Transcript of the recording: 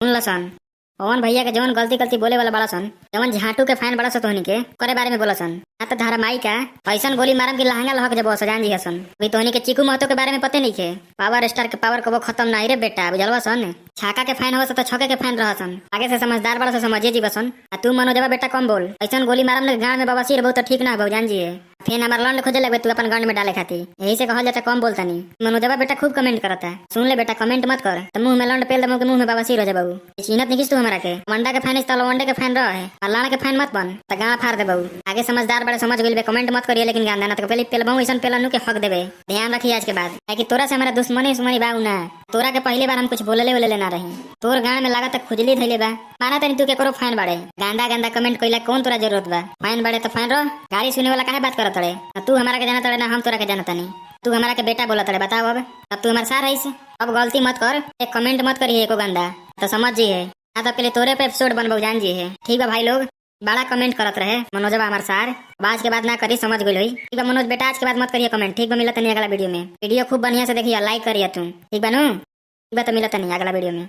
सुन लसन। पवन भैया के जवन गलती गलती बोले वाला बड़ा सन, जवन झाटू के फैन बड़ा सा तोहनी के करे बारे में बोला सन। ना तो धारा माई का ऐसन गोली मारम की लहंगा लहक जब सजान जी हसन। भी तोहनी के चिकू महतो के बारे में पते नहीं के। पावर स्टार के पावर कबो खत्म नहीं रे बेटा, बुझलवा सन। छाका के फैन हो तो छके के फैन रह सन। आगे से समझदार बड़ा से समझे जी बसन। आ तू मनोजवा बेटा कम बोल। ऐसन गोली मारम ने गांव में बवासीर बहुत ठीक ना हो जान जी है। फिर हमार लंड खोजे लगे तू अपन गंड में डाले खाती। यही से कहल जाता कम बोलता नहीं। मनोजवा बेटा खूब कमेंट करता है। सुन ले बेटा कमेंट मत कर तो मुंह में लंड पेल दमो के मुंह में बवासीर हो जा बाबू। चिन्हत नहीं तू हमारा के वंडा के फैन इस वनडे के फैन रहे और लाड़ के फैन मत बन तो गाँव फाड़ दे बाबू। आगे समझदार बड़े समझ गई कमेंट मत करिए लेकिन गांधा ना तो पहले पेलबू ऐसा पेलनु के हक देवे। ध्यान रखिए आज के बाद कि तोरा से हमारा दुश्मनी बाऊ ना। तोरा के पहले बार हम कुछ बोले ना रही। तोर गाँव में लागत खुजली धैले बा। माना तनी तू के करो फैन बाड़े गांदा गांदा कमेंट कइला कौन तोरा जरूरत बा। फैन बाड़े तो फैन रह। गाड़ी सुने वाला काहे बात करत तड़े। तू हमारा के जाना तड़े ना हम तोरा के जाना तनी। तू हमारा के बेटा बोला तड़े बताओ अब तू हमारे साथ रहीस। अब गलती मत कर एक कमेंट मत करिए एको गंदा तो समझ जी है। ना तो पहले तोरे पे एपिसोड बनबो जान जी है। ठीक है भाई लोग बड़ा कमेंट करत रहे मनोजवा हमारे सार। आज के बाद ना करी समझ गई हुई। ठीक है मनोज बेटा आज के बाद मत करिए कमेंट। ठीक बा मिलत नहीं अगला वीडियो में। वीडियो खूब बढ़िया से देखिए लाइक करिए तू। ठीक बा नु। ठीक बा तो मिलत नहीं अगला वीडियो में।